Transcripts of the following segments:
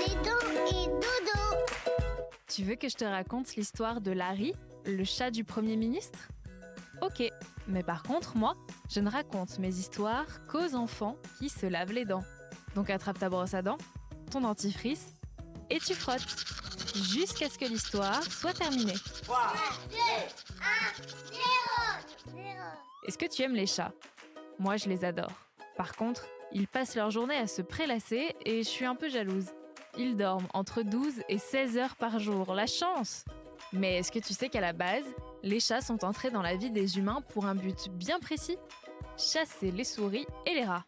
Et dodo. Tu veux que je te raconte l'histoire de Larry, le chat du Premier ministre ? Ok, mais par contre, moi, je ne raconte mes histoires qu'aux enfants qui se lavent les dents. Donc attrape ta brosse à dents, ton dentifrice, et tu frottes, jusqu'à ce que l'histoire soit terminée. 3, 2, 1, 0. Est-ce que tu aimes les chats ? Moi, je les adore. Par contre, ils passent leur journée à se prélasser et je suis un peu jalouse. Ils dorment entre 12 et 16 heures par jour, la chance ! Mais est-ce que tu sais qu'à la base, les chats sont entrés dans la vie des humains pour un but bien précis ? Chasser les souris et les rats.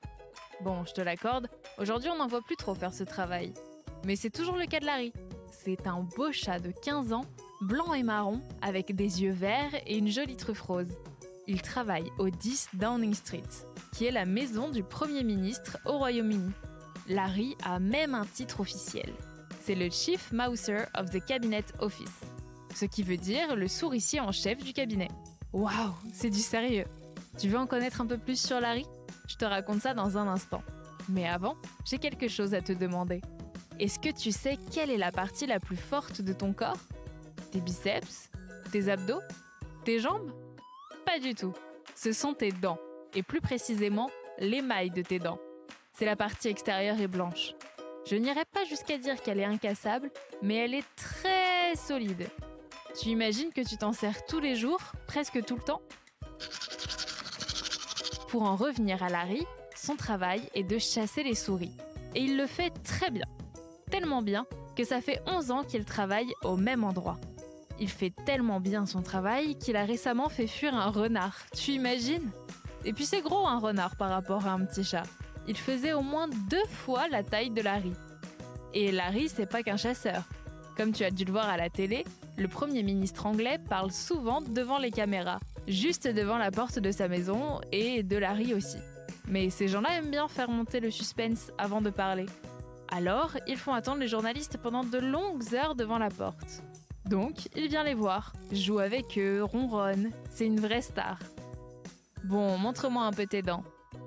Bon, je te l'accorde, aujourd'hui on n'en voit plus trop faire ce travail. Mais c'est toujours le cas de Larry. C'est un beau chat de 15 ans, blanc et marron, avec des yeux verts et une jolie truffe rose. Il travaille au 10 Downing Street, qui est la maison du Premier ministre au Royaume-Uni. Larry a même un titre officiel. C'est le Chief Mouser of the Cabinet Office, ce qui veut dire le souricier en chef du cabinet. Waouh, c'est du sérieux. Tu veux en connaître un peu plus sur Larry ? Je te raconte ça dans un instant. Mais avant, j'ai quelque chose à te demander. Est-ce que tu sais quelle est la partie la plus forte de ton corps ? Tes biceps ? Tes abdos ? Tes jambes ? Pas du tout. Ce sont tes dents, et plus précisément, l'émail de tes dents. C'est la partie extérieure et blanche. Je n'irai pas jusqu'à dire qu'elle est incassable, mais elle est très solide. Tu imagines que tu t'en sers tous les jours, presque tout le temps ? Pour en revenir à Larry, son travail est de chasser les souris. Et il le fait très bien. Tellement bien que ça fait 11 ans qu'il travaille au même endroit. Il fait tellement bien son travail qu'il a récemment fait fuir un renard. Tu imagines ? Et puis c'est gros un renard par rapport à un petit chat. Il faisait au moins 2 fois la taille de Larry. Et Larry, c'est pas qu'un chasseur. Comme tu as dû le voir à la télé, le Premier ministre anglais parle souvent devant les caméras, juste devant la porte de sa maison et de Larry aussi. Mais ces gens-là aiment bien faire monter le suspense avant de parler. Alors, ils font attendre les journalistes pendant de longues heures devant la porte. Donc, il vient les voir, joue avec eux, ronronne, c'est une vraie star. Bon, montre-moi un peu tes dents.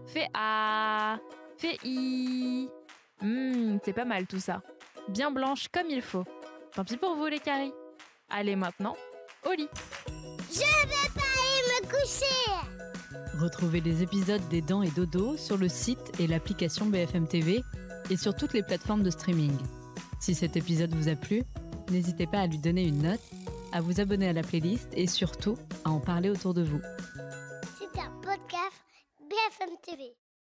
Fais A, fais I. C'est pas mal tout ça. Bien blanche comme il faut. Tant pis pour vous les caries. Allez maintenant, au lit. Je vais pas aller me coucher. Retrouvez les épisodes des Dents et Dodo sur le site et l'application BFM TV et sur toutes les plateformes de streaming. Si cet épisode vous a plu, n'hésitez pas à lui donner une note, à vous abonner à la playlist et surtout à en parler autour de vous. C'est un podcast BFM TV.